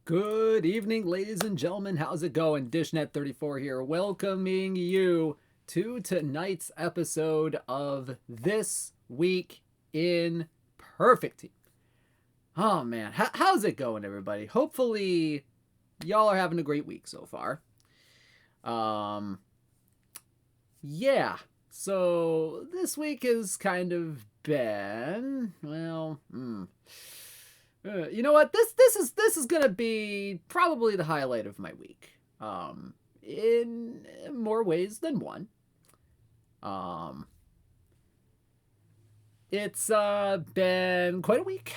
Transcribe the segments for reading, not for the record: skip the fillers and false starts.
Good evening, ladies and gentlemen. How's it going? DishNet34 here, welcoming you to tonight's episode of This Week in Perfect Team. Oh man, how's it going, everybody? Hopefully, y'all are having a great week so far. Yeah. So this week has kind of been, well, you know what? This is gonna be probably the highlight of my week. In more ways than one. Um, it's been quite a week.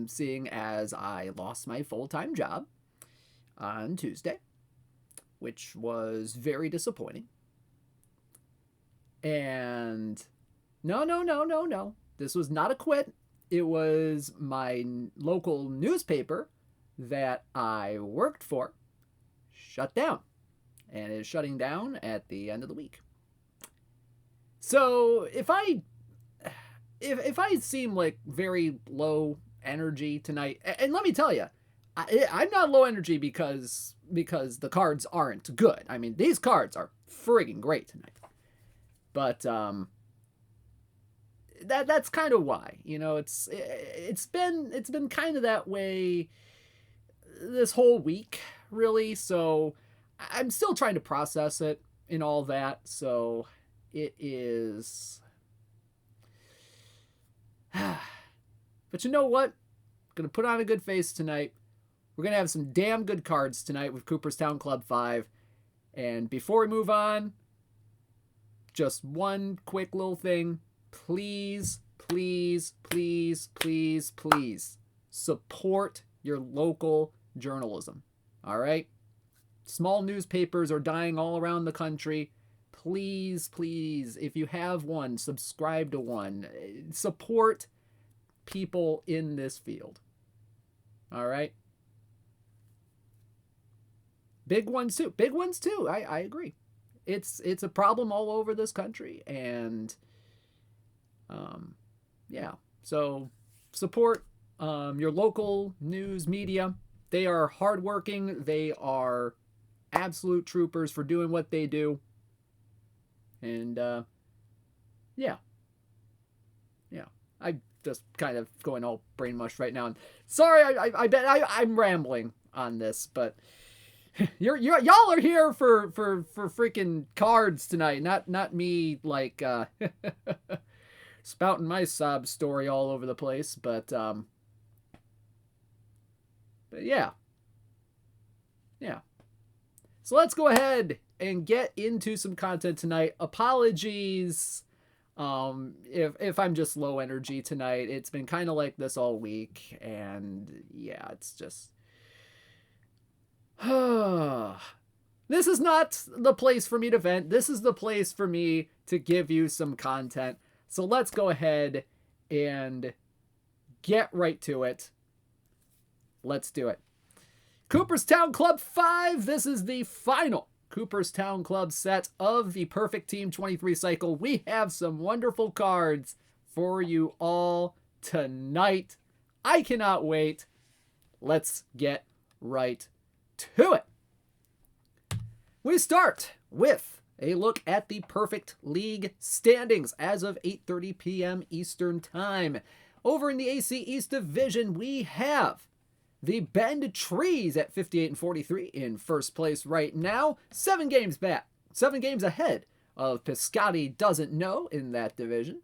Seeing as I lost my full-time job on Tuesday, which was very disappointing. And no. This was not a quit. It was my local newspaper that I worked for shut down and is shutting down at the end of the week. So if I seem like very low energy tonight, and let me tell you, I'm not low energy because the cards aren't good. I mean, these cards are friggin' great tonight. But that's kind of why, it's been kind of that way this whole week, really. So I'm still trying to process it and all that. So it is. But you know what? Gonna put on a good face tonight. We're gonna have some damn good cards tonight with Cooperstown Club 5. And before we move on, just one quick little thing. Please support your local journalism. All right? Small newspapers are dying all around the country. Please, if you have one, subscribe to one. Support people in this field. All right? Big ones too. I agree. It's a problem all over this country, and yeah. So support your local news media. They are hardworking. They are absolute troopers for doing what they do. And yeah. I just kind of going all brain mush right now. And sorry, I bet I'm rambling on this, but y'all are here for freaking cards tonight, not me like spouting my sob story all over the place, but yeah. So let's go ahead and get into some content tonight. Apologies if I'm just low energy tonight. It's been kind of like this all week, and yeah, it's just this is not the place for me to vent. This is the place for me to give you some content. So let's go ahead and get right to it. Let's do it. Cooperstown Club 5. This is the final Cooperstown Club set of the Perfect Team 23 cycle. We have some wonderful cards for you all tonight. I cannot wait. Let's get right to it. We start with a look at the Perfect League standings as of 8:30 p.m. Eastern Time. Over in the AC East Division, we have the Bend Trees at 58-43 in first place right now. 7 games ahead of Piscotty Doesn't Know in that division.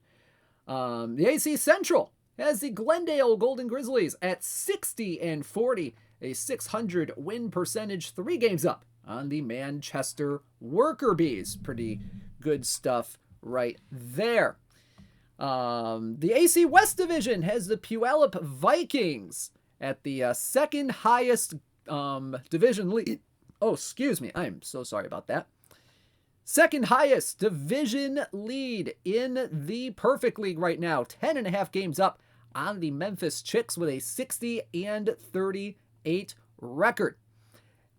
The AC Central has the Glendale Golden Grizzlies at 60-40, a 600 win percentage, 3 games up on the Manchester Worker Bees. Pretty good stuff right there. The AC West Division has the Puyallup Vikings at the second highest division lead. Oh, excuse me. I'm so sorry about that. Second highest division lead in the Perfect League right now. 10.5 games up on the Memphis Chicks with a 60-38 record.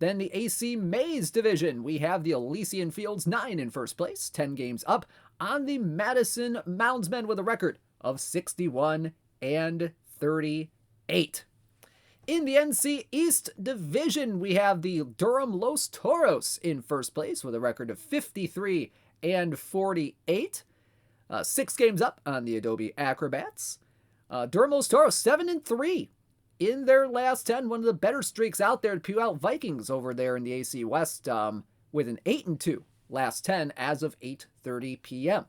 Then the AC Mays division, we have the Elysian Fields 9 in first place, 10 games up on the Madison Moundsmen with a record of 61-38. In the NC East Division, we have the Durham Los Toros in first place with a record of 53 and 48. 6 games up on the Adobe Acrobats. Durham Los Toros 7-3 in their last 10. One of the better streaks out there to pew out Vikings over there in the AC West with an 8-2 last 10 as of 8:30 p.m.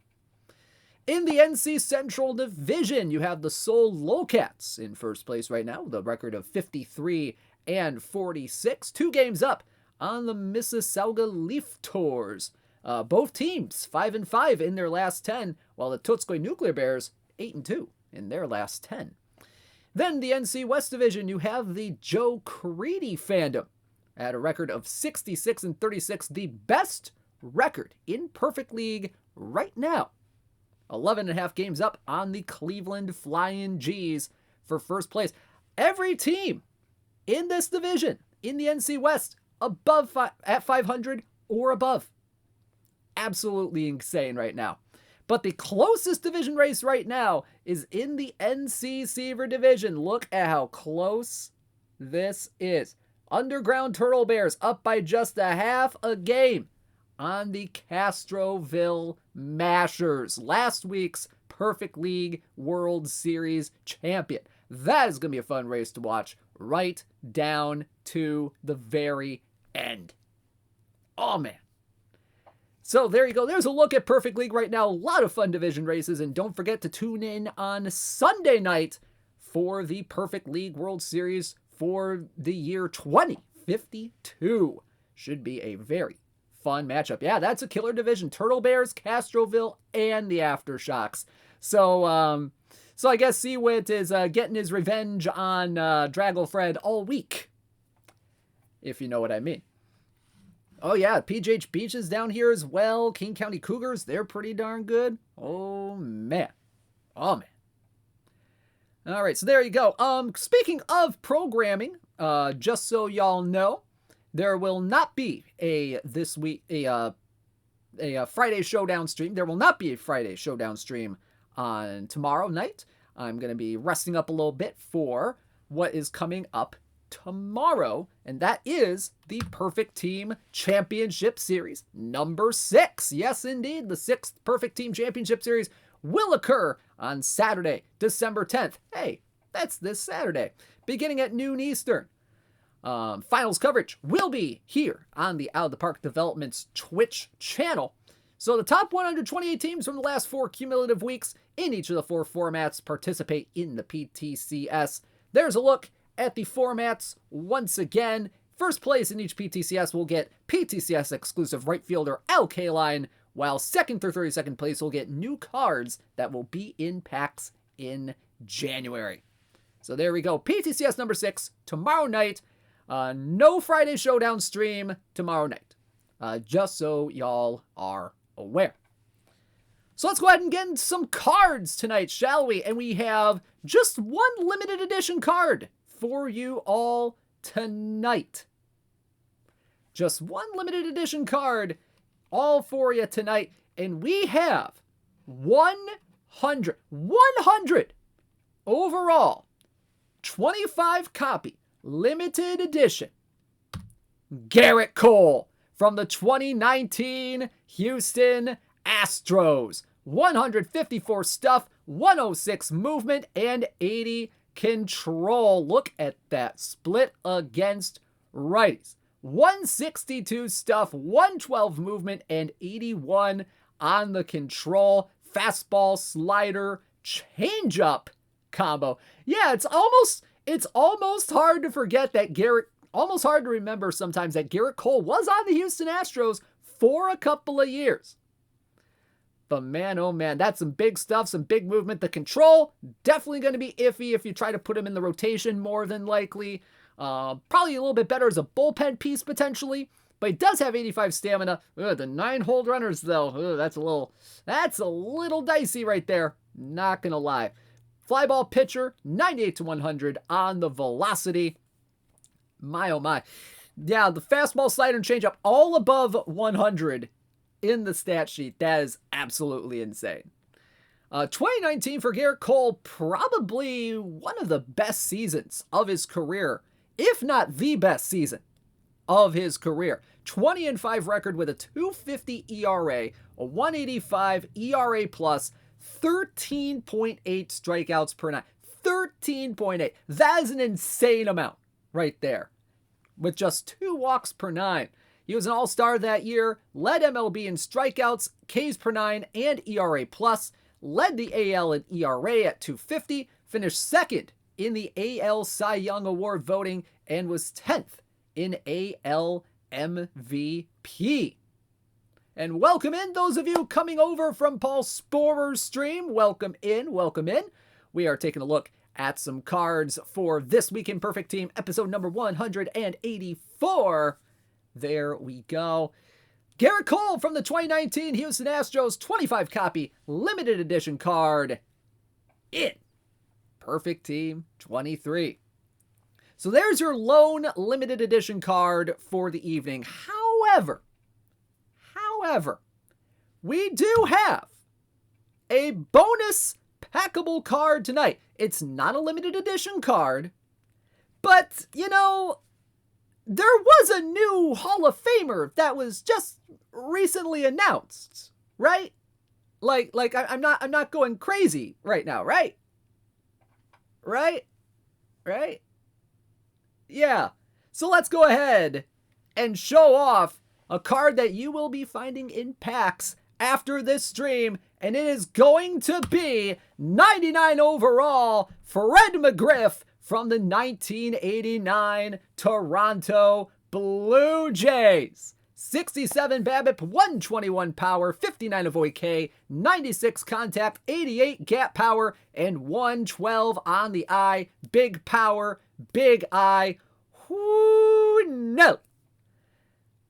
In the NC Central Division, you have the Seoul Lowcats in first place right now with a record of 53 and 46. 2 games up on the Mississauga Leaf Tours. Both teams 5-5 in their last 10, while the Tutskoy Nuclear Bears 8-2 in their last 10. Then the NC West Division, you have the Joe Creedy fandom at a record of 66 and 36, the best record in Perfect League right now. 11.5 games up on the Cleveland Flying G's for first place. Every team in this division, in the NC West, above at 500 or above. Absolutely insane right now. But the closest division race right now is in the NC Seaver division. Look at how close this is. Underground Turtle Bears up by just a half a game on the Castroville Mashers, last week's Perfect League World Series champion. That is going to be a fun race to watch right down to the very end. Oh, man. So there you go. There's a look at Perfect League right now. A lot of fun division races. And don't forget to tune in on Sunday night for the Perfect League World Series for the year 2052. Should be a very fun matchup. Yeah, that's a killer division. Turtle Bears, Castroville, and the Aftershocks. So I guess Seawit is getting his revenge on Draglefred all week, if you know what I mean. Oh yeah, PGH Beaches down here as well. King County Cougars, they're pretty darn good. Oh man. Oh man. All right, so there you go. Speaking of programming, just so y'all know, there will not be a Friday Showdown stream. There will not be a Friday Showdown stream on tomorrow night. I'm going to be resting up a little bit for what is coming up tomorrow, and that is the Perfect Team Championship Series number 6. Yes, indeed, the 6th Perfect Team Championship Series will occur on Saturday, December 10th. Hey, that's this Saturday, beginning at noon Eastern. Finals coverage will be here on the Out of the Park Development's Twitch channel. So the top 128 teams from the last 4 cumulative weeks in each of the 4 formats participate in the PTCS. There's a look at the formats once again. First place in each PTCS will get PTCS exclusive right fielder Al Kaline, while second through 32nd place will get new cards that will be in packs in January. So there we go. PTCS number 6 tomorrow night. No Friday Showdown stream tomorrow night. Just so y'all are aware. So let's go ahead and get into some cards tonight, shall we? And we have just one limited edition card for you all tonight. Just one limited edition card all for you tonight. And we have 100 overall 25 copy limited edition Garrett Cole from the 2019 Houston Astros. 154 stuff, 106 movement, and 80 control. Look at that split against righties. 162 stuff, 112 movement, and 81 on the control. Fastball, slider, changeup combo. Yeah, it's almost hard to forget that almost hard to remember sometimes that Garrett Cole was on the Houston Astros for a couple of years. But man, oh man, that's some big stuff, some big movement. The control, definitely going to be iffy if you try to put him in the rotation more than likely. Probably a little bit better as a bullpen piece potentially, but he does have 85 stamina. The 9 hold runners though, that's a little dicey right there. Not going to lie. Fly ball pitcher, 98 to 100 on the velocity. My oh my. Yeah, the fastball, slider, and changeup all above 100 in the stat sheet. That is absolutely insane. 2019 for Garrett Cole, probably one of the best seasons of his career, if not the best season of his career. 20-5 record with a 2.50 ERA, a 1.85 ERA plus, 13.8 strikeouts per 9. 13.8. That is an insane amount right there, with just 2 walks per 9. He was an all-star that year, led MLB in strikeouts, Ks per 9, and ERA plus, led the AL in ERA at 2.50, finished second in the AL Cy Young Award voting, and was 10th in AL MVP. And welcome in those of you coming over from Paul Sporer's stream. Welcome in, welcome in. We are taking a look at some cards for This Week in Perfect Team, episode number 184. There we go. Garrett Cole from the 2019 Houston Astros 25 copy limited edition card in Perfect Team 23. So there's your lone limited edition card for the evening. However, we do have a bonus packable card tonight. It's not a limited edition card, but, you know, there was a new Hall of Famer that was just recently announced, right? I'm not going crazy right now, right? Right? Yeah. So let's go ahead and show off a card that you will be finding in packs after this stream, and it is going to be 99 overall Fred McGriff from the 1989 Toronto Blue Jays. 67 BABIP, 121 power, 59 avoid K, 96 contact, 88 gap power, and 112 on the eye. Big power, big eye. Whoo, no.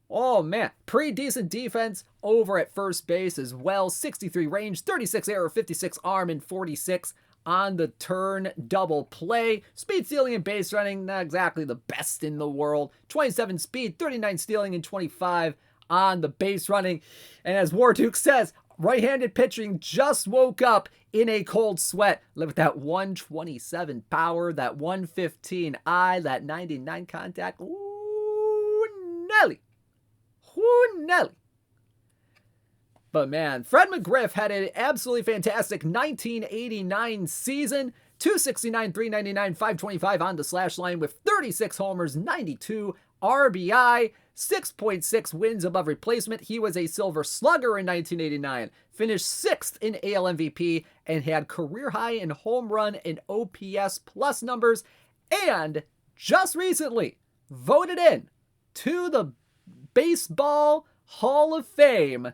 Oh man, pretty decent defense over at first base as well. 63 range, 36 error, 56 arm, and 46 on the turn double play. Speed, stealing, and base running, not exactly the best in the world. 27 speed, 39 stealing, and 25 on the base running. And as Warduke says, right-handed pitching just woke up in a cold sweat. Live with that 127 power, that 115 eye, that 99 contact. Ooh, Nelly. Ooh, Nelly. But man, Fred McGriff had an absolutely fantastic 1989 season. 269, 399, 525 on the slash line with 36 homers, 92 RBI, 6.6 wins above replacement. He was a Silver Slugger in 1989, finished 6th in AL MVP, and had career high in home run and OPS plus numbers, and just recently voted in to the Baseball Hall of Fame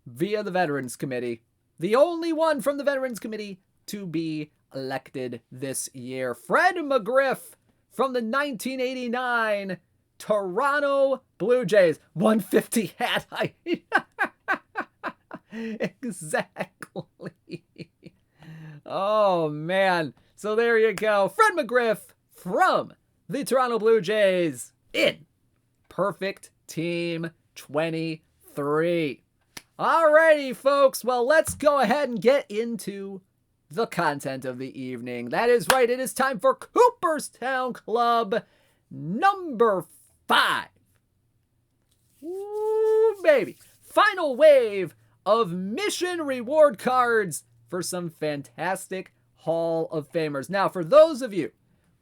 via the Veterans Committee. The only one from the Veterans Committee to be elected this year. Fred McGriff from the 1989 Toronto Blue Jays. 150 hat height. Exactly. Oh, man. So there you go. Fred McGriff from the Toronto Blue Jays in Perfect Team 23. Alrighty, folks. Well, let's go ahead and get into the content of the evening. That is right. It is time for Cooperstown Club number 5. Ooh, baby. Final wave of mission reward cards for some fantastic Hall of Famers. Now, for those of you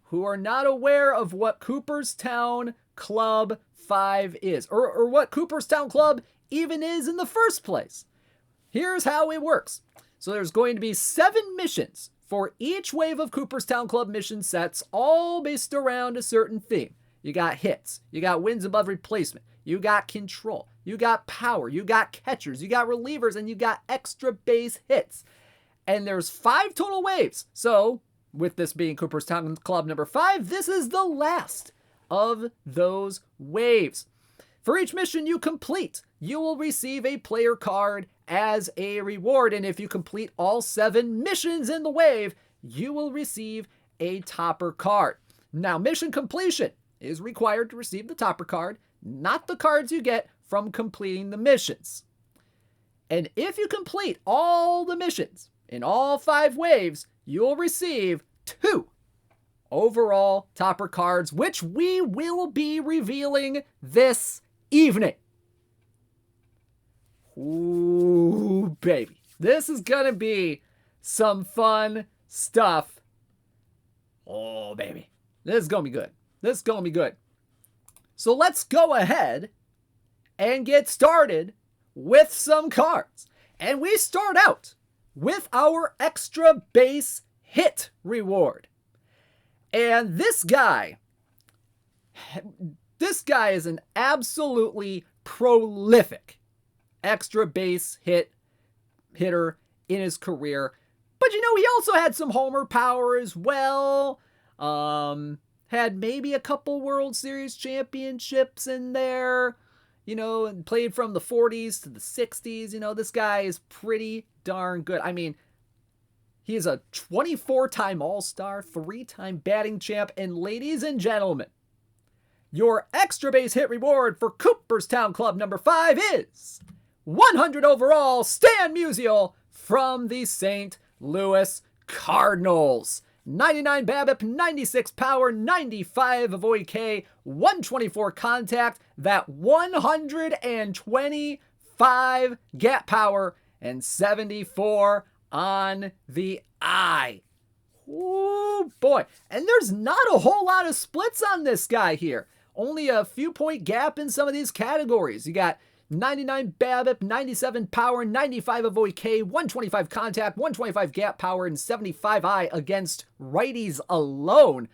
who are not aware of what Cooperstown Club 5 is, or what Cooperstown Club even is in the first place, here's how it works. So there's going to be 7 missions for each wave of Cooperstown Club mission sets, all based around a certain theme. You got hits, you got wins above replacement, you got control, you got power, you got catchers, you got relievers, and you got extra base hits. And there's 5 total waves. So with this being Cooperstown Club number 5, this is the last of those waves. For each mission you complete, you will receive a player card as a reward. And if you complete all 7 missions in the wave, you will receive a topper card. Now, mission completion is required to receive the topper card, not the cards you get from completing the missions. And if you complete all the missions in all 5 waves, you'll receive 2 overall topper cards, which we will be revealing this evening. Ooh, baby. This is gonna be some fun stuff. Oh, baby. This is gonna be good. This is gonna be good. So let's go ahead and get started with some cards. And we start out with our extra base hit reward. And this guy is an absolutely prolific extra base hitter in his career. But you know, he also had some homer power as well. Had maybe a couple World Series championships in there. You know, and played from the 40s to the 60s. You know, this guy is pretty darn good. I mean, he is a 24-time All-Star, 3-time batting champ, and ladies and gentlemen, your extra base hit reward for Cooperstown Club number 5 is 100 overall Stan Musial from the St. Louis Cardinals. 99 BABIP, 96 power, 95 of OEK, 124 contact, that 125 gap power, and 74 on the eye. Ooh, boy. And there's not a whole lot of splits on this guy here. Only a few point gap in some of these categories. You got 99 BABIP, 97 power, 95 of OEK, 125 contact, 125 gap power, and 75 eye against righties alone.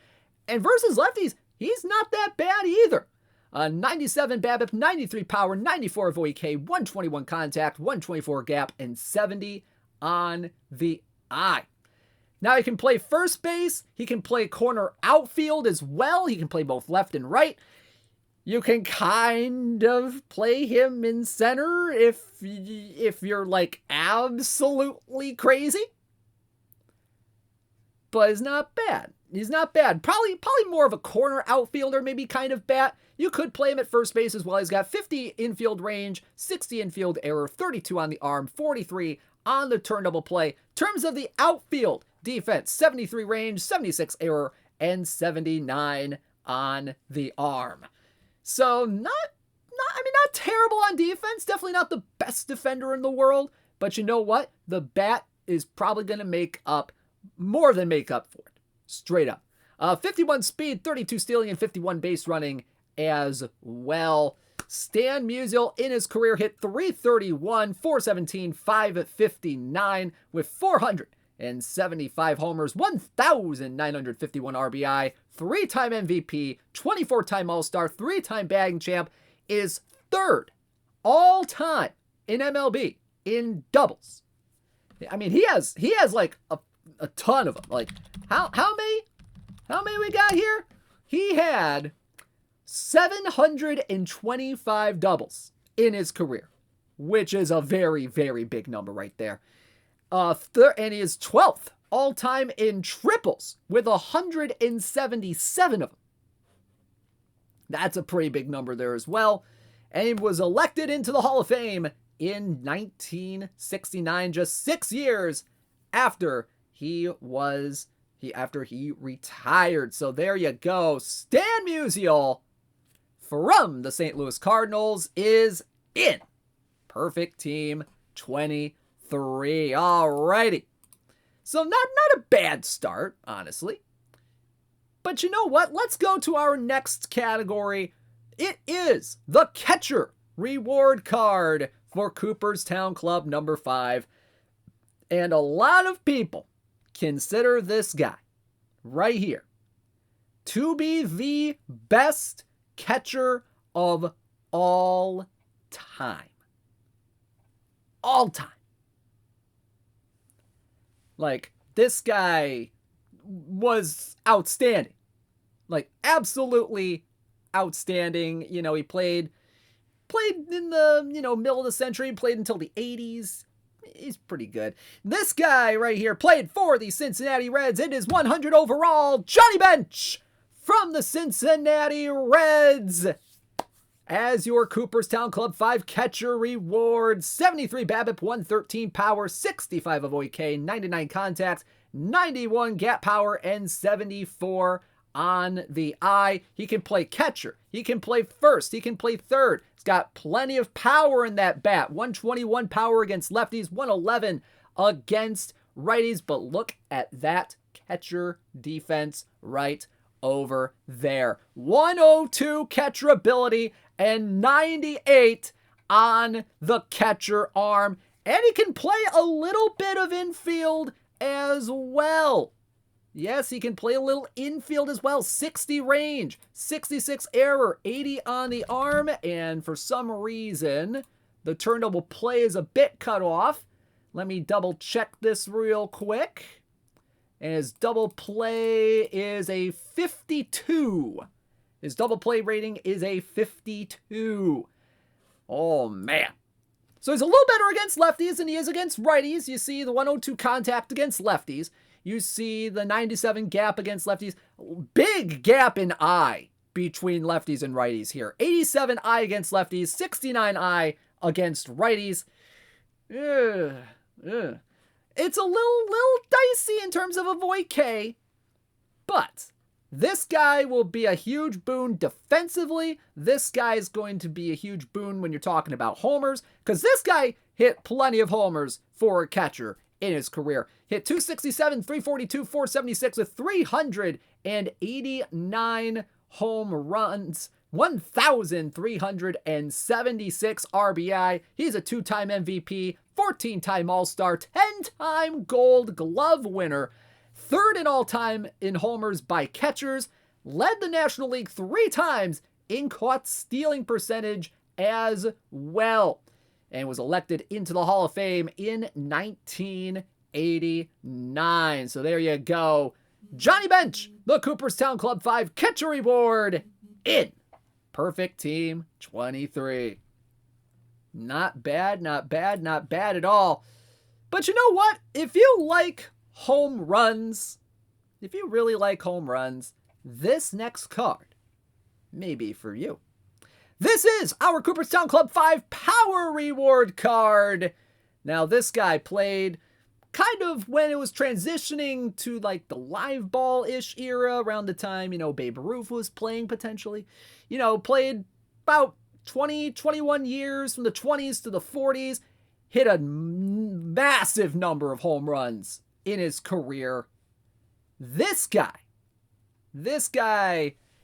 And versus lefties, he's not that bad either. 97 BABIP, 93 power, 94 of OEK, 121 contact, 124 gap, and 70 on the eye. Now he can play first base. He can play corner outfield as well. He can play both left and right. You can kind of play him in center if you're like absolutely crazy. But he's not bad. He's not bad. Probably more of a corner outfielder, maybe kind of bat. You could play him at first base as well. He's got 50 infield range, 60 infield error, 32 on the arm, 43 on the turn double play. In terms of the outfield defense, 73 range, 76 error, and 79 on the arm. So not terrible on defense. Definitely not the best defender in the world. But you know what? The bat is probably going to more than make up for it. Straight up. 51 speed, 32 stealing, and 51 base running as well. Stan Musial in his career hit .331, .417, .559 with 475 homers, 1,951 RBI, 3-time MVP, 24-time All-Star, 3-time batting champ, is 3rd all-time in MLB in doubles. I mean, he has like a ton of them. Like, how many we got here? He had 725 doubles in his career, which is a very, very big number right there. And he is 12th all-time in triples with 177 of them. That's a pretty big number there as well. And he was elected into the Hall of Fame in 1969, just 6 years after he retired. So there you go. Stan Musial from the St. Louis Cardinals is in Perfect Team 23. Alrighty. So not a bad start, honestly. But you know what? Let's go to our next category. It is the catcher reward card for Cooperstown Club number 5. And a lot of people consider this guy right here to be the best catcher of all time. All time. Like, this guy was outstanding. Like, absolutely outstanding. You know, he played in the, middle of the century, played until the 80s. He's pretty good. This guy right here played for the Cincinnati Reds. It is 100 overall, Johnny Bench from the Cincinnati Reds. as your Cooperstown Club 5 catcher reward. 73 BABIP, 113 power, 65 avoid K, 99 contacts, 91 gap power, and 74 on the eye. He can play catcher. He can play first. He can play third. He's got plenty of power in that bat. 121 power against lefties, 111 against righties. But look at that catcher defense right over there. 102 catcher ability and 98 on the catcher arm. And he can play a little bit of infield as well. Yes, he can play a little infield as well. 60 range, 66 error, 80 on the arm. And for some reason, the turn double play is a bit cut off. Let me double check this real quick. And his double play is a 52. His double play rating is a 52. Oh, man. So he's a little better against lefties than he is against righties. You see the 102 contact against lefties. You see the 97 gap against lefties. Big gap in eye between lefties and righties here. 87 eye against lefties, 69 eye against righties. It's a little dicey in terms of avoid K, but this guy will be a huge boon defensively. This guy is going to be a huge boon when you're talking about homers, because this guy hit plenty of homers for a catcher in his career. Hit 267, 342, 476 with 389 home runs, 1,376 RBI. He's a 2-time MVP, 14-time All-Star, 10-time Gold Glove winner, third in all-time in homers by catchers, led the National League 3 times in caught stealing percentage as well, and was elected into the Hall of Fame in 1989. So there you go. Johnny Bench, the Cooperstown Club 5 catcher reward in Perfect Team 23. Not bad, not bad, not bad at all. But you know what? If you like home runs, if you really like home runs, this next card may be for you. This is our Cooperstown Club 5 Power Reward card. Now, this guy played kind of when it was transitioning to like the live ball-ish era, around the time, Babe Ruth was playing potentially. Played about 20, 21 years from the 20s to the 40s. Hit a massive number of home runs in his career. This guy,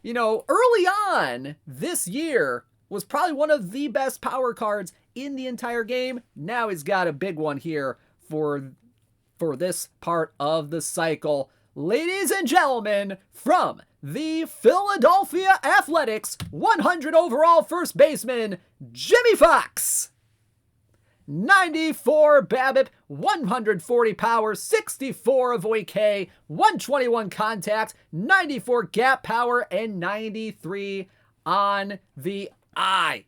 early on this year was probably one of the best power cards in the entire game. Now he's got a big one here for this part of the cycle. Ladies and gentlemen, from the Philadelphia Athletics, 100 overall first baseman, Jimmy Fox. 94 BABIP, 140 power, 64 avoid K, 121 contact, 94 gap power, and 93 on the eye.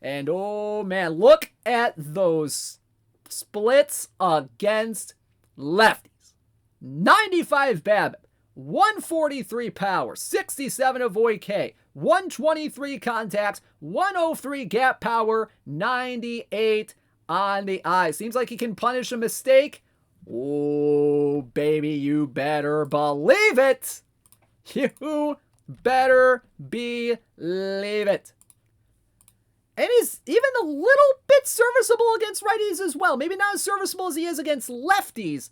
And oh man, look at those splits against lefties. 95 BABIP, 143 power, 67 avoid K, 123 contacts, 103 gap power, 98 on the eye. Seems like he can punish a mistake. Oh, baby, you better believe it. You better believe it. And he's even a little bit serviceable against righties as well. Maybe not as serviceable as he is against lefties,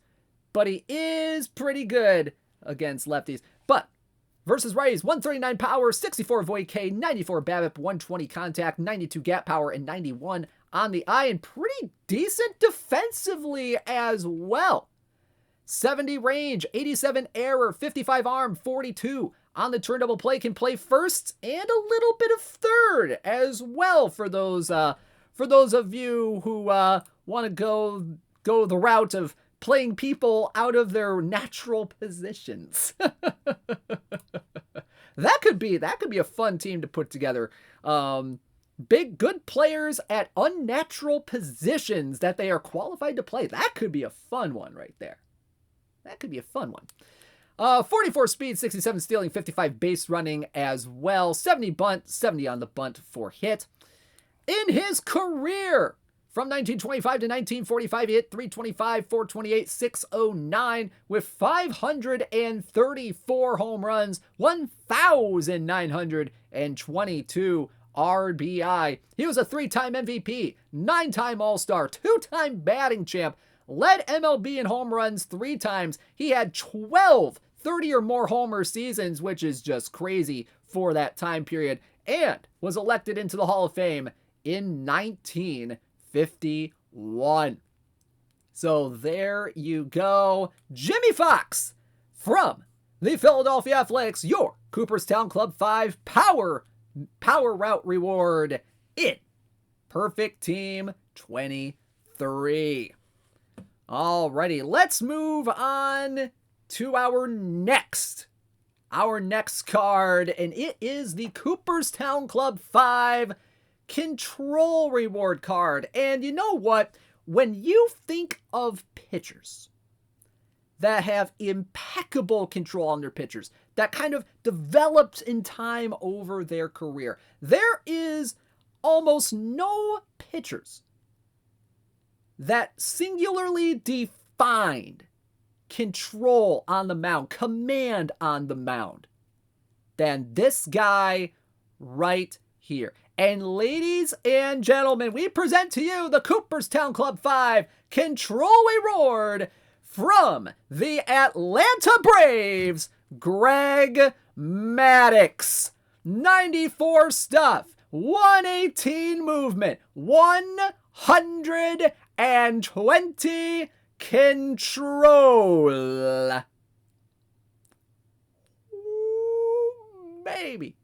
but he is pretty good against lefties. But versus righties, 139 power, 64 avoid K, 94 BABIP, 120 contact, 92 gap power, and 91 on the eye, and pretty decent defensively as well. 70 range, 87 error, 55 arm, 42 on the turn double play. Can play first and a little bit of third as well for those of you who want to go the route of playing people out of their natural positions. That could be a fun team to put together. Big, good players at unnatural positions that they are qualified to play. That could be a fun one right there. That could be a fun one. 44 speed, 67 stealing, 55 base running as well. 70 bunt, 70 on the bunt for hit. In his career, from 1925 to 1945, he hit 325, 428, 609 with 534 home runs, 1,922 RBI. He was a 3-time MVP, 9-time All-Star, 2-time batting champ, led MLB in home runs 3 times. He had 12 30 or more homer seasons, which is just crazy for that time period, and was elected into the Hall of Fame in 1951. So there you go. Jimmy Fox from the Philadelphia Athletics, your Cooperstown Club 5 Power Route Reward in Perfect Team 23. Alrighty, let's move on to our next card, and it is the Cooperstown Club 5 Control Reward card. And you know what? When you think of pitchers that have impeccable control on their pitchers, that kind of develops in time over their career, there is almost no pitchers that singularly defined control on the mound, command on the mound, than this guy right here. And ladies and gentlemen, we present to you the Cooperstown Club 5 Control Reward from the Atlanta Braves, Greg Maddux. 94 stuff, 118 movement, 120 control. Ooh, baby.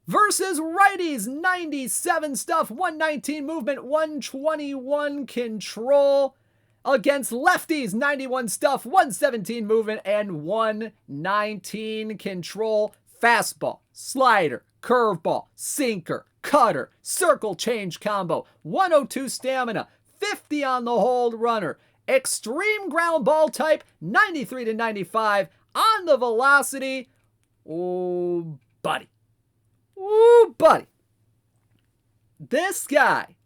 Versus righties, 97 stuff, 119 movement, 121 control. Against lefties, 91 stuff, 117 movement, and 119 control. Fastball, slider, curveball, sinker, cutter, circle change combo, 102 stamina, 50 on the hold runner, extreme ground ball type, 93 to 95 on the velocity. Oh, buddy. Ooh, buddy. This guy,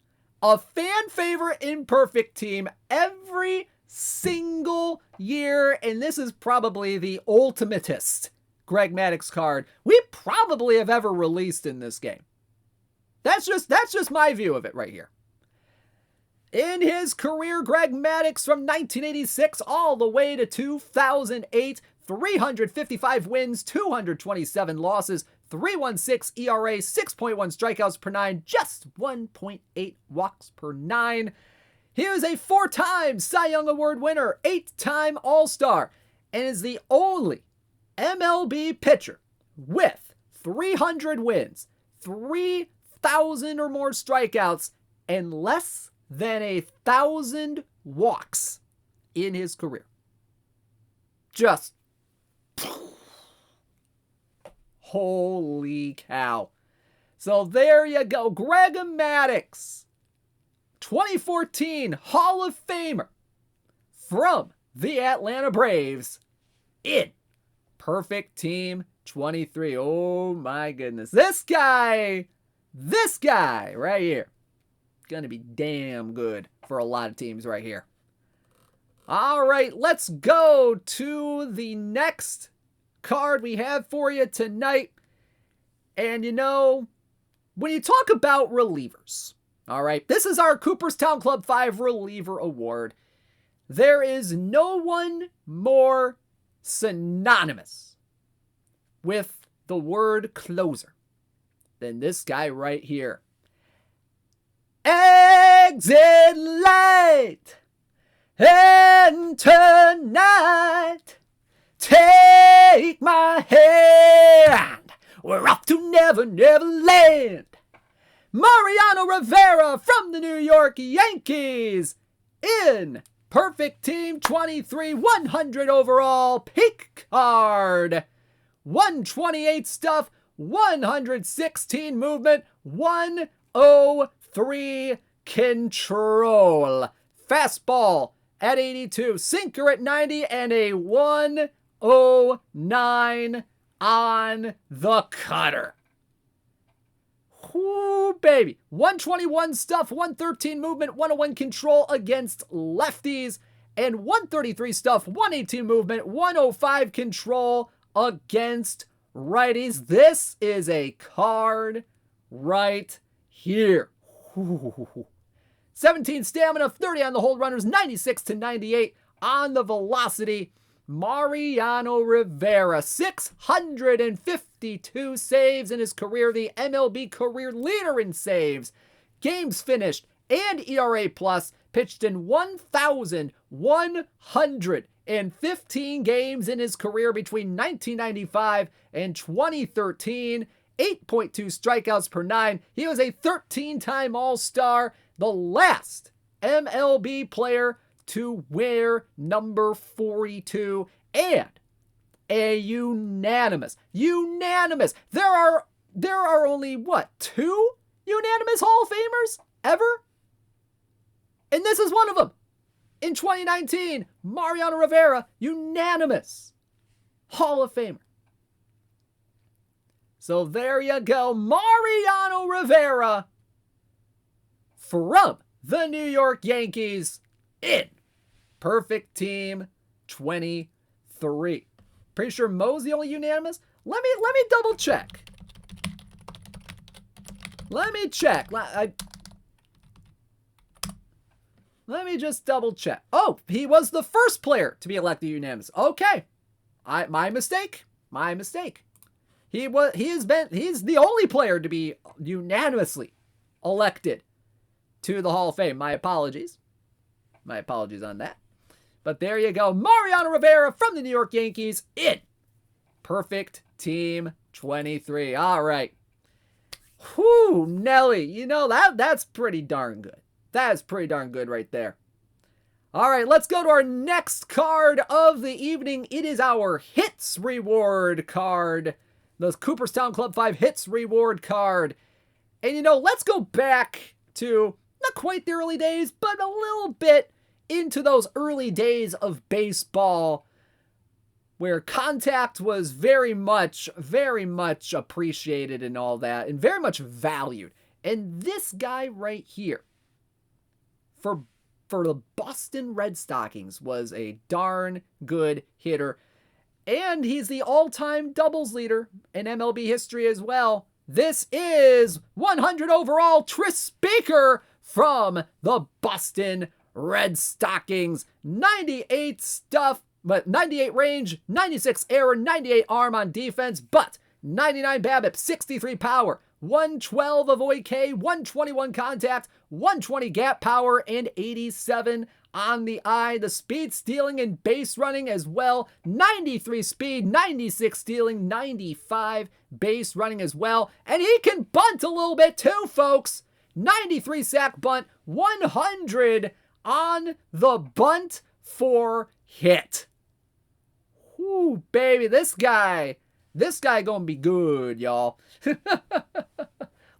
a fan favorite in Perfect Team every single year, and this is probably the ultimatest Greg Maddux card we probably have ever released in this game. That's just my view of it right here. In his career, Greg Maddux from 1986 all the way to 2008, 355 wins, 227 losses, 3.16 ERA, 6.1 strikeouts per 9, just 1.8 walks per 9. He is a 4-time Cy Young Award winner, 8-time All-Star, and is the only MLB pitcher with 300 wins, 3,000 or more strikeouts, and less than 1,000 walks in his career. Just holy cow. So there you go. Greg Maddux, 2014 Hall of Famer from the Atlanta Braves in Perfect Team 23. Oh my goodness. This guy right here, gonna be damn good for a lot of teams right here. All right, let's go to the next card we have for you tonight. And you know, when you talk about relievers, all right, this is our Cooperstown Club 5 Reliever Award. There is no one more synonymous with the word closer than this guy right here. Exit light, and tonight, take my hand, we're off to Never Never Land. Mariano Rivera from the New York Yankees in Perfect Team 23, 100 overall, peak card, 128 stuff, 116 movement, 103 control. Fastball at 82, sinker at 90, and a 109 on the cutter. Whoo, baby. 121 stuff, 113 movement, 101 control against lefties, and 133 stuff, 118 movement, 105 control against righties. This is a card right here. 17 stamina, 30 on the hold runners, 96 to 98 on the velocity. Mariano Rivera, 652 saves in his career, the MLB career leader in saves. Games finished and ERA plus, pitched in 1,115 games in his career between 1995 and 2013. 8.2 strikeouts per 9. He was a 13-time All-Star, the last MLB player to wear number 42, and a unanimous. There are only, what, 2 unanimous Hall of Famers ever? And this is one of them. In 2019, Mariano Rivera, unanimous Hall of Famer. So there you go, Mariano Rivera from the New York Yankees in Perfect Team 23. Pretty sure Mo's the only unanimous. Let me double check. Let me just double check. Oh, he was the first player to be elected unanimous. Okay. My mistake. He's the only player to be unanimously elected to the Hall of Fame. My apologies on that. But there you go. Mariano Rivera from the New York Yankees in Perfect Team 23. All right. Whew, Nelly. You know, that's pretty darn good. That's pretty darn good right there. All right, let's go to our next card of the evening. It is our Hits Reward card. The Cooperstown Club 5 Hits Reward card. And, you know, let's go back to not quite the early days, but a little bit into those early days of baseball where contact was very much appreciated and all that, and very much valued. And this guy right here, for the Boston Red Stockings, was a darn good hitter. And he's the all-time doubles leader in MLB history as well. This is 100 overall Tris Speaker from the Boston Red Stockings. 98 stuff, but 98 range, 96 error, 98 arm on defense, but 99 BABIP, 63 power, 112 avoid K, 121 contact, 120 gap power, and 87 on the eye. The speed, stealing, and base running as well. 93 speed, 96 stealing, 95 base running as well. And he can bunt a little bit too, folks. 93 sack bunt, 100 on the bunt for hit. Whoo, baby, this guy gonna be good, y'all. A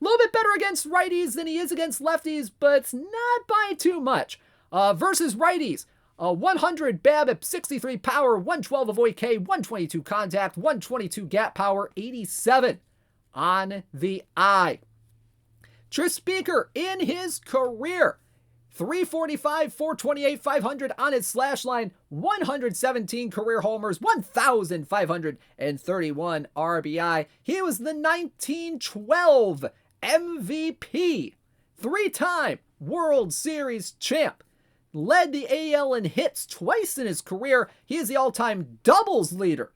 little bit better against righties than he is against lefties, but not by too much. Versus righties, 100 BABIP, 63 power, 112 avoid K, 122 contact, 122 gap power, 87 on the eye. Tris Speaker in his career, 345, 428, 500 on his slash line, 117 career homers, 1,531 RBI. He was the 1912 MVP, 3-time World Series champ. Led the AL in hits twice in his career. He is the all-time doubles leader.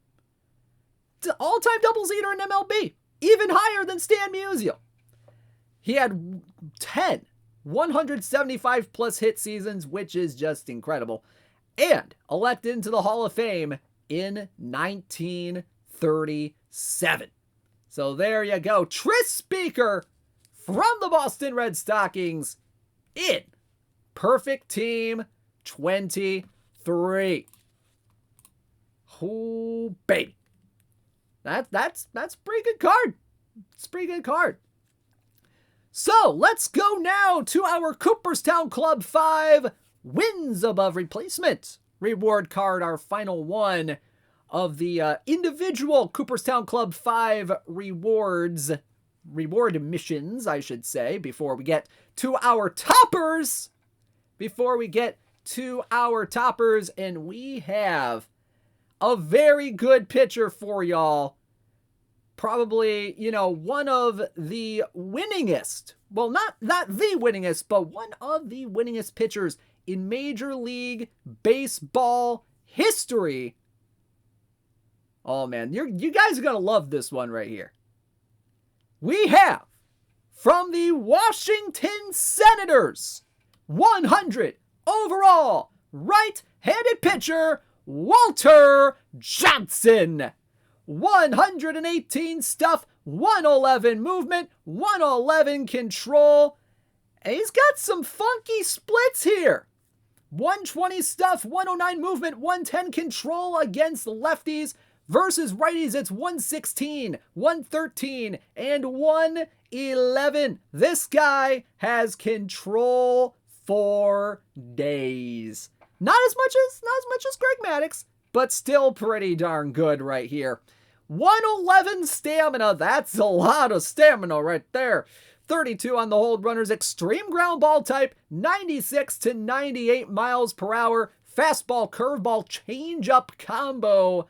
All-time doubles leader in MLB. Even higher than Stan Musial. He had 10 175-plus hit seasons, which is just incredible. And elected into the Hall of Fame in 1937. So there you go. Tris Speaker from the Boston Red Stockings in Perfect Team 23. Oh, baby. That's a pretty good card. It's a pretty good card. So let's go now to our Cooperstown Club 5 wins above replacement reward card, our final one of the individual Cooperstown Club 5 reward missions, I should say, before we get to our toppers. And we have a very good pitcher for y'all. Probably, one of the winningest, well, not the winningest, but one of the winningest pitchers in Major League Baseball history. Oh man, you guys are going to love this one right here. We have, from the Washington Senators, 100 overall right-handed pitcher, Walter Johnson. 118 stuff, 111 movement, 111 control. And he's got some funky splits here. 120 stuff, 109 movement, 110 control against lefties. Versus righties, it's 116, 113, and 111. This guy has control for days. Not as much as Greg Maddux, but still pretty darn good right here. 111 stamina, that's a lot of stamina right there. 32 on the hold runners, extreme ground ball type, 96 to 98 miles per hour, fastball, curveball, changeup combo.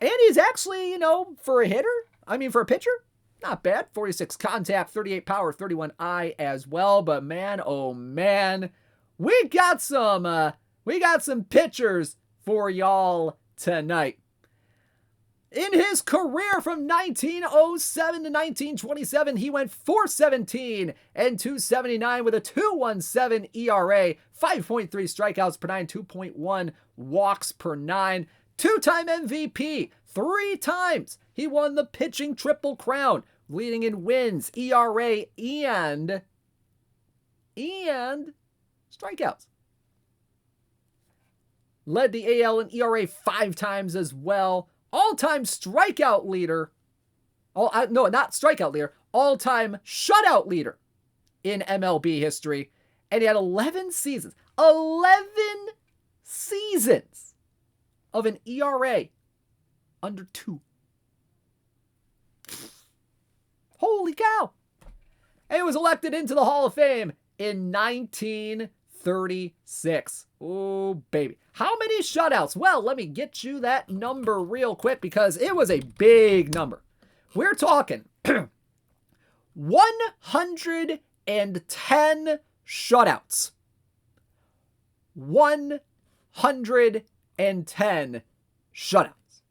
And he's actually, for a pitcher, not bad. 46 contact, 38 power, 31 eye as well. But man, oh man, we got some pitchers for y'all tonight. In his career from 1907 to 1927, he went .417 and .279 with a 2.17 ERA, 5.3 strikeouts per nine, 2.1 walks per nine. Two-time MVP, 3 times he won the pitching triple crown, leading in wins, ERA, and strikeouts. Led the AL in ERA 5 times as well. All-time strikeout leader. Not strikeout leader. All-time shutout leader in MLB history. And he had 11 seasons. 11 seasons of an ERA under 2. Holy cow. And he was elected into the Hall of Fame in 1936. Oh, baby. How many shutouts? Well, let me get you that number real quick because it was a big number. We're talking 110 shutouts. 110 shutouts.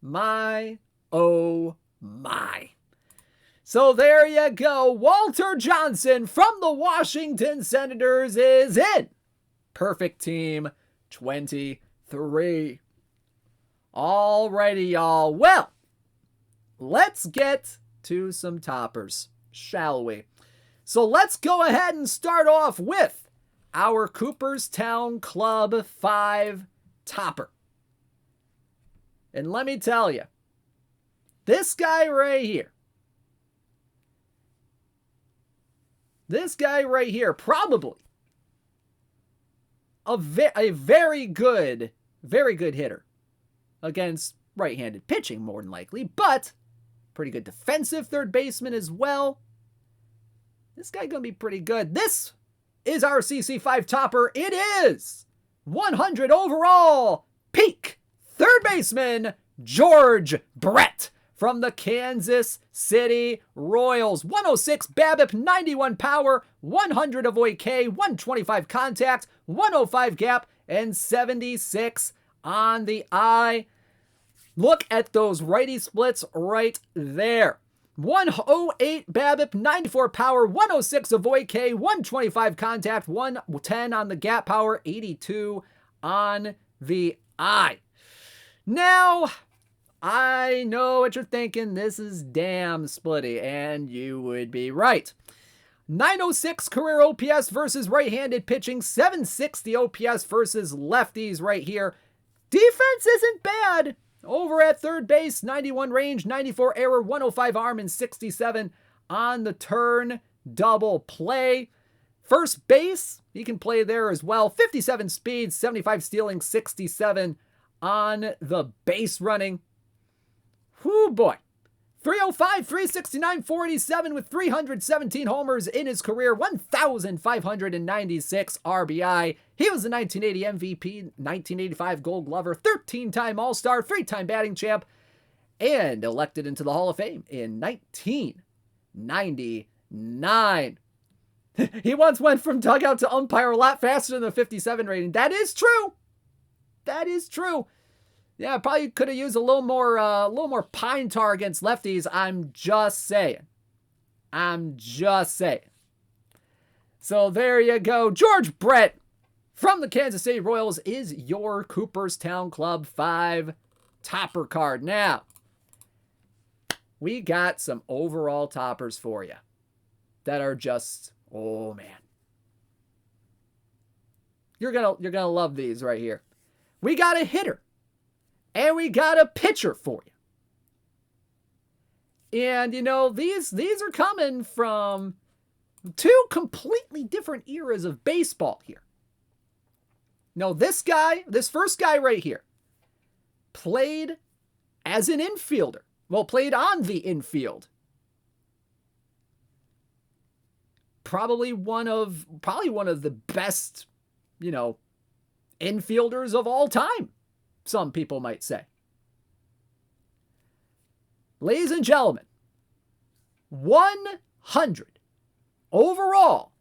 My, oh my. So there you go. Walter Johnson from the Washington Senators is in Perfect Team 23. Alrighty, y'all. Well, let's get to some toppers, shall we? So let's go ahead and start off with our Cooperstown Club 5 topper. And let me tell you, this guy right here, probably a very good hitter against right-handed pitching, more than likely, but pretty good defensive third baseman as well. This guy gonna be pretty good. This is our CC5 topper. It is 100 overall peak third baseman George Brett from the Kansas City Royals. 106 BABIP, 91 power, 100 avoid K, 125 contact, 105 gap, and 76 on the eye. Look at those righty splits right there. 108 BABIP, 94 power, 106 avoid K, 125 contact, 110 on the gap power, 82 on the eye. Now, I know what you're thinking. This is damn splitty, and you would be right. 906 career OPS versus right-handed pitching, 760 OPS versus lefties right here. Defense isn't bad. Over at third base, 91 range, 94 error, 105 arm, and 67 on the turn double play. First base, he can play there as well. 57 speed, 75 stealing, 67 on the base running. Whoo boy. 305, 369, 487 with 317 homers in his career, 1,596 RBI. He was the 1980 MVP, 1985 Gold Glover, 13-time All-Star, 3-time batting champ, and elected into the Hall of Fame in 1999. He once went from dugout to umpire a lot faster than the 57 rating. That is true. That is true. Yeah, probably could have used a little more pine tar against lefties. I'm just saying. So there you go. George Brett from the Kansas City Royals is your Cooperstown Club 5 topper card. Now, we got some overall toppers for you that are just, oh man. You're gonna love these right here. We got a hitter. And we got a pitcher for you. And, you know, these are coming from two completely different eras of baseball here. Now, this first guy right here, played as an infielder. Well, played on the infield. Probably one of the best, you know, infielders of all time. Some people might say. Ladies and gentlemen, 100 overall,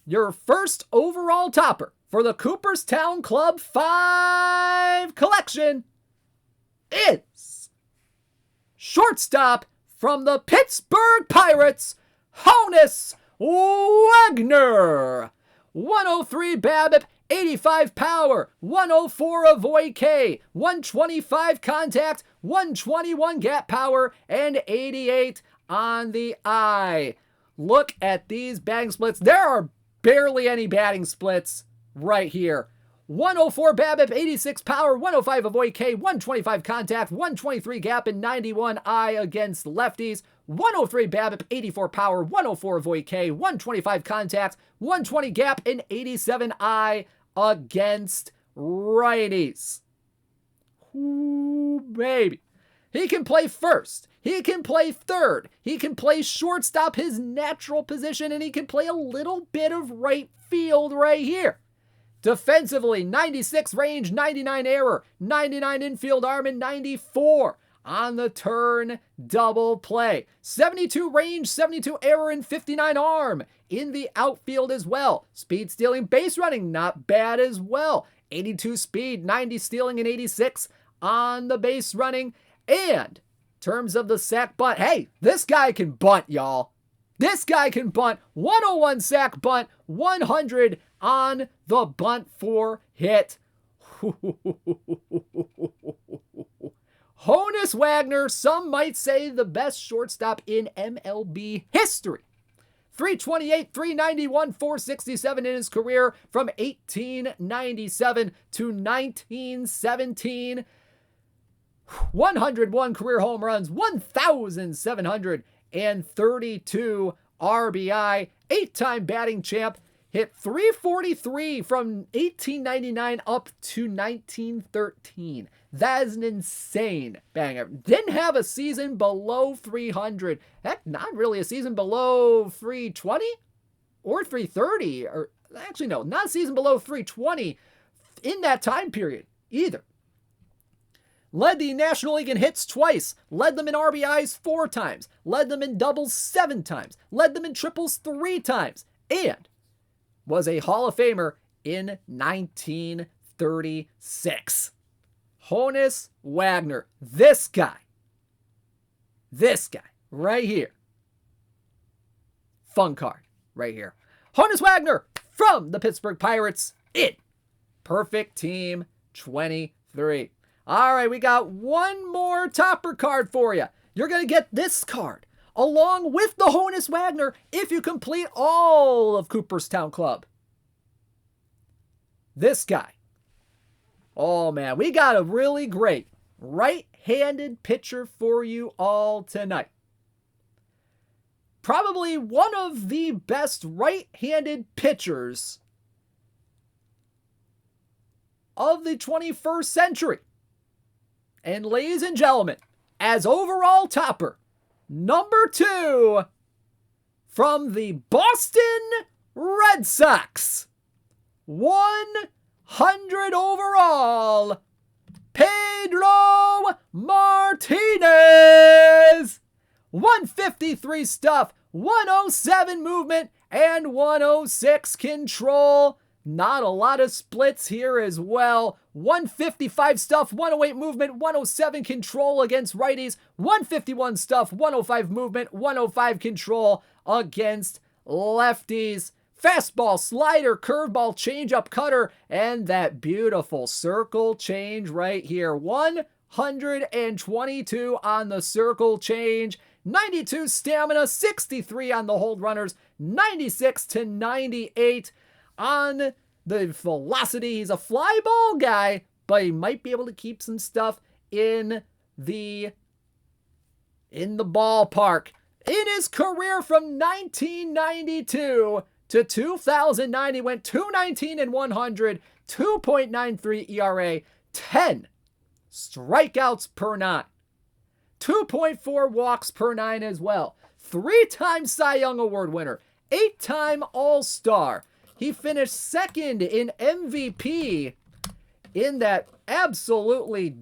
your first overall topper for the Cooperstown Club 5 collection is shortstop from the Pittsburgh Pirates, HONUS WAGNER. 103 BABIP, 85 power, 104 avoid K, 125 contact, 121 gap power, and 88 on the eye. Look at these batting splits. There are barely any batting splits right here. 104 BABIP, 86 power, 105 avoid K, 125 contact, 123 gap, and 91 eye against lefties. 103 BABIP, 84 power, 104 avoid K, 125 contact, 120 gap, and 87 eye against righties. Ooh, baby. He can play first. He can play third. He can play shortstop, his natural position, and he can play a little bit of right field right here. Defensively, 96 range, 99 error, 99 infield arm, and 94 on the turn double play. 72 range, 72 error, and 59 arm in the outfield as well. Speed, stealing, base running, not bad as well. 82 speed, 90 stealing, and 86 on the base running. And in terms of the sack bunt, hey, this guy can bunt, y'all. This guy can bunt. 101 sack bunt, 100 on the bunt for hit. Honus Wagner, some might say the best shortstop in MLB history. 328, 391, 467 in his career from 1897 to 1917. 101 career home runs, 1,732 RBI, 8-time batting champ, hit 343 from 1899 up to 1913. That is an insane banger. Didn't have a season below 300. Heck, not really a season below 320 or 330. Or actually, no, not a season below 320 in that time period either. Led the National League in hits twice. Led them in RBIs 4 times. Led them in doubles 7 times. Led them in triples 3 times. And was a Hall of Famer in 1936. Honus Wagner. This guy right here. Fun card right here. Honus Wagner from the Pittsburgh Pirates in Perfect Team 23. All right, we got one more topper card for you. You're going to get this card along with the Honus Wagner if you complete all of Cooperstown Club. This guy. Oh, man, we got a really great right-handed pitcher for you all tonight. probably one of the best right-handed pitchers of the 21st century. And ladies and gentlemen, as overall topper, number 2 from the Boston Red Sox, 100 overall, Pedro Martinez. 153 stuff, 107 movement, and 106 control. Not a lot of splits here as well. 155 stuff, 108 movement, 107 control against righties. 151 stuff, 105 movement, 105 control against lefties. Fastball, slider, curveball, changeup, cutter, and that beautiful circle change right here. 122 on the circle change. 92 stamina, 63 on the hold runners, 96 to 98 on the velocity. He's a fly ball guy, but he might be able to keep some stuff in the ballpark. In his career from 1992 to 2009, he went 219 and 100, 2.93 ERA, 10 strikeouts per 9. 2.4 walks per 9 as well. 3-time Cy Young Award winner. 8-time All-Star. He finished second in MVP in that absolutely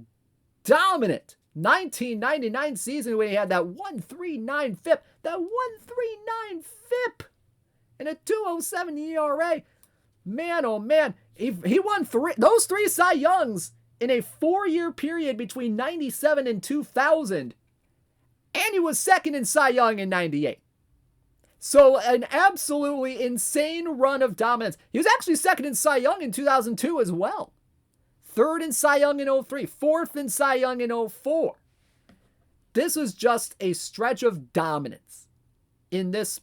dominant 1999 season when he had that 139 FIP. That 139 FIP and a 207 ERA. Man, oh man. He won those 3 Cy Youngs in a 4-year period between 97 and 2000. And he was second in Cy Young in 98. So an absolutely insane run of dominance. He was actually second in Cy Young in 2002 as well. Third in Cy Young in 03. Fourth in Cy Young in 04. This was just a stretch of dominance in this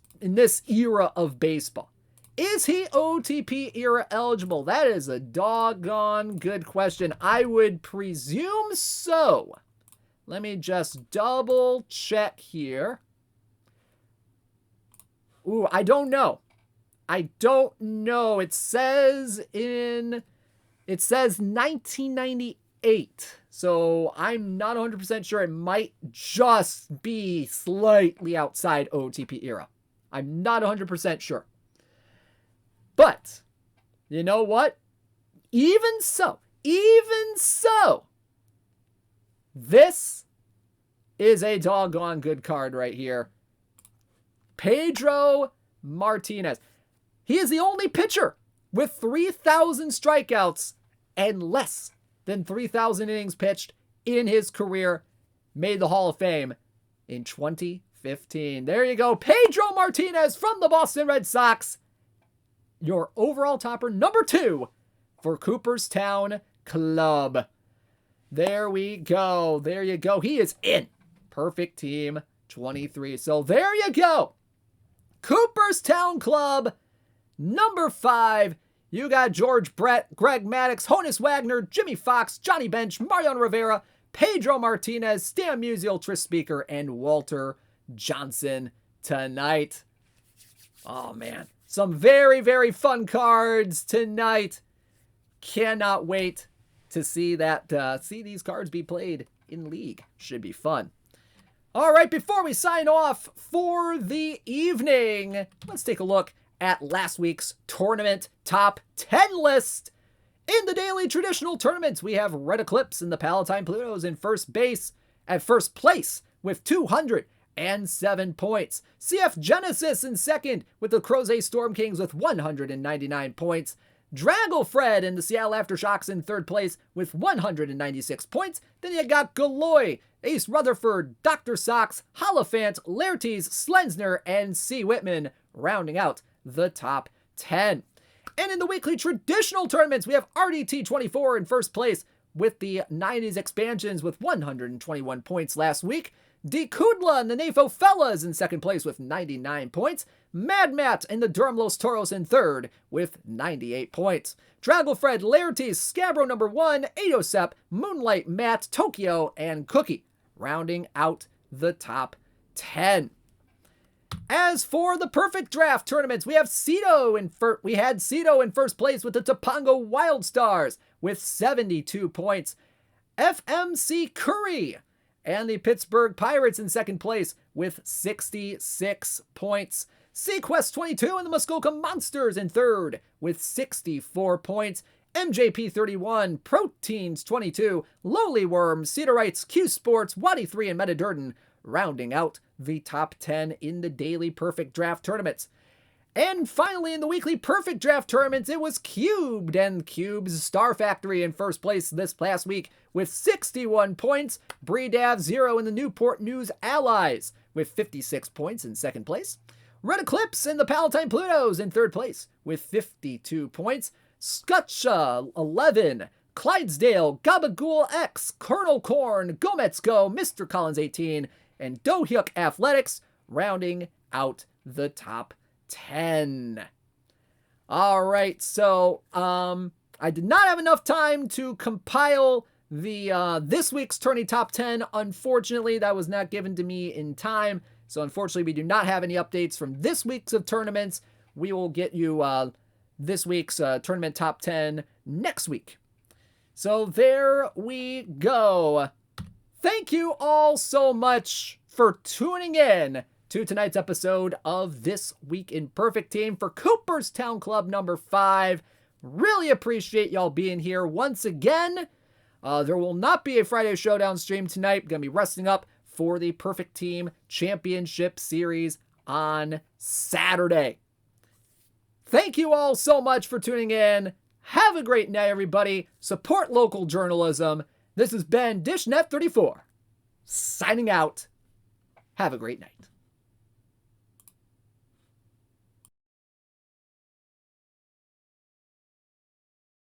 era of baseball. Is he OOTP era eligible? That is a doggone good question. I would presume so. Let me just double check here. Ooh, I don't know. It says 1998. So I'm not 100% sure. It might just be slightly outside OOTP era. I'm not 100% sure. But, you know what? Even so, this is a doggone good card right here. Pedro Martinez. He is the only pitcher with 3,000 strikeouts and less than 3,000 innings pitched in his career. Made the Hall of Fame in 2015. There you go. Pedro Martinez from the Boston Red Sox. Your overall topper, number 2 for Cooperstown Club. There we go. There you go. He is in. Perfect team 23. So there you go. Cooperstown Club, number 5. You got George Brett, Greg Maddux, Honus Wagner, Jimmy Fox, Johnny Bench, Mariano Rivera, Pedro Martinez, Stan Musial, Tris Speaker, and Walter Johnson tonight. Oh, man. Some very, very fun cards tonight. Cannot wait to see these cards be played in League. Should be fun. All right, before we sign off for the evening, let's take a look at last week's tournament top 10 list. In the daily traditional tournaments, we have Red Eclipse and the Palatine Plutos in first place with 207 points. CF Genesis in second with the Crozet Storm Kings with 199 points. Draglefred and the Seattle Aftershocks in third place with 196 points. Then you got Galoy, Ace Rutherford, Dr. Sox, Holophant, Laertes, Slensner, and C. Whitman rounding out the top 10. And in the weekly traditional tournaments, we have RDT24 in first place with the 90s expansions with 121 points last week. D. Kudla and the Nafo Fellas in second place with 99 points. Mad Matt and the Durham Los Toros in third with 98 points. Draglefred, Laertes, Scabro number 1, Adosep, Moonlight, Matt, Tokyo, and Cookie rounding out the top 10. As for the perfect draft tournaments, we have Cito we had Cito in first place with the Topanga Wild Stars with 72 points. FMC Curry and the Pittsburgh Pirates in second place with 66 points. Sequest 22 and the Muskoka Monsters in third with 64 points. MJP 31, Proteins 22, Lowly Worm, Cedarites, Q Sports, Wadi 3, and Metadurden rounding out the top 10 in the daily perfect draft tournaments. And finally, in the weekly perfect draft tournaments, it was Cubed and Cube's Star Factory in first place this past week with 61 points. Bredav 0 in the Newport News Allies with 56 points in second place. Red Eclipse and the Palatine Plutos in third place with 52 points. Scutcha 11, Clydesdale, Gabagool X, Colonel Corn, Gometzko, Mr. Collins 18, and Dohyuk Athletics rounding out the top 10. All right, so I did not have enough time to compile the this week's tourney top 10. Unfortunately, that was not given to me in time. So unfortunately, we do not have any updates from this week's of tournaments. We will get you this week's tournament top 10 next week. So there we go. Thank you all so much for tuning in to tonight's episode of This Week in Perfect Team for Cooperstown Club number 5. Really appreciate y'all being here once again. There will not be a Friday Showdown stream tonight. Gonna be resting up for the Perfect Team Championship Series on Saturday. Thank you all so much for tuning in. Have a great night, everybody. Support local journalism. This has been DishNet34, signing out. Have a great night.